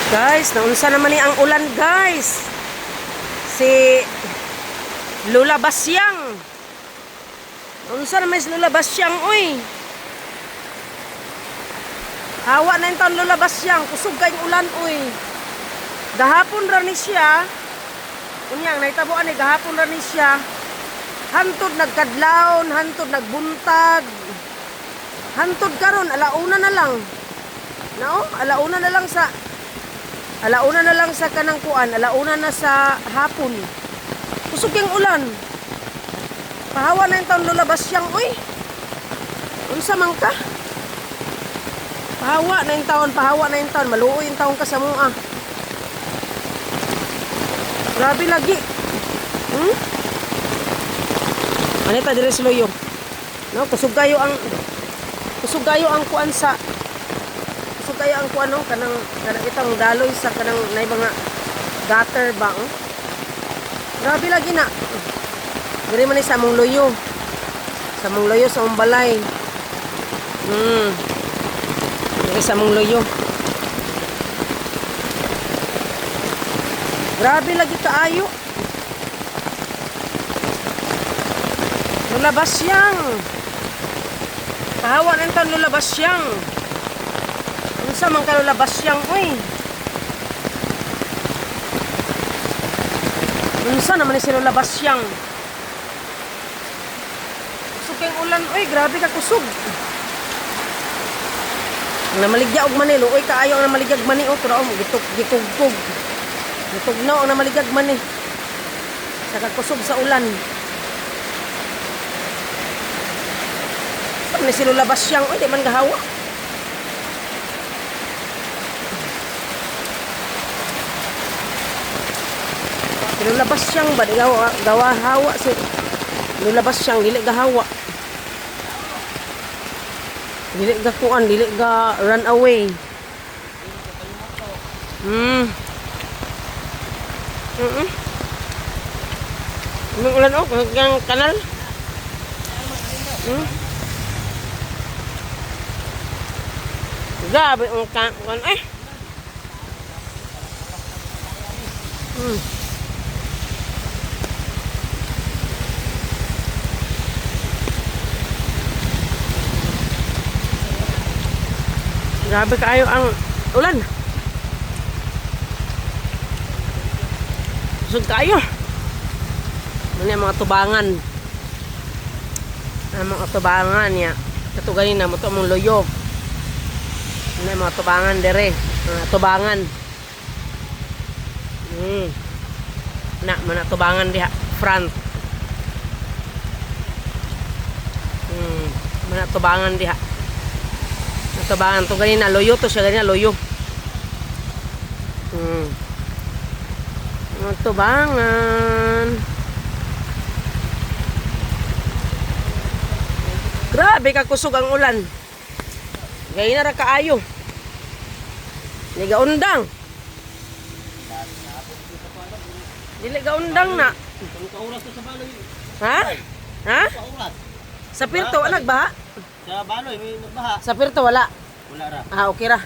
Guys, naunsa naman ni ang ulan, guys. Si Lola Basyang. Naunsa naman si Lola Basyang, uy. Hawa na yung taon Lola Basyang. Kusog kayong ulan, uy. Gahapon ra ni siya. Unyang, naitabuan ni gahapon ra ni siya. Hantod nagkadlawon, hantod nagbuntag. Hantod karon, alauna na lang. No? Alauna na lang sa kanang kuan, alauna na sa hapon. Kusog yung ulan. Pahawa na yung taon Lola Basyang, uy. Unsa man ka? Pahawa na yung taon, maluoy yung taon ka sa mua. Grabe lagi. Anita dire si Loyo. No, kusog kayo ang kuan sa kaya ang kuano kanang itang daloy sa kanang nay mga gutter ba. Grabe lagi na. Diri man ni sa mong loyo. Sa mong loyo sa umbalay. Diri sa mong loyo. Grabe lagi kaayo. Lola Basyang. Pahawa na tan Lola Basyang. Unsa man ka Lola Basyang, uy. Unsa naman ni si Lola Basyang? Kusog kayong ulan, uy. Grabe ka kusog. Namaligya og manilo, uy. Kaayo ang namaligyag mani, oh. Turaom, gitugtog. Gitugnaw ang namaligyag mani. Sa kakusog sa ulan. Unsa man ni si Lola Basyang, uy. Di man gahawa. Lola Basyang ba? Gawa hawa si Lola Basyang. Dili gahawa. Dili ga kuan. Dili ga run away. Anong ulan o? Ang kanal? Grabe ang kuan eh. Grabe kaayo ang ulan. Kusog kaayo. Ano yung mga tubangan. Ang mga tubangan niya. Ito ganina mo ito mong loyo. Ano yung mga tubangan dire. Mga tubangan. Mga tubangan diha. Front. Mga tubangan diha. Tabangan to ganina loyo to siya ganina loyo. Tabangan. Grabe ka kusog ang ulan. Ganina ra kaayo. Dili ga undang. Dili ga undang na. Ha? Ha? Sa Pirto nagbaha? Sa Baloy may nagbaha. Sa Pirto wala. Wala ra. Ah, okay ra.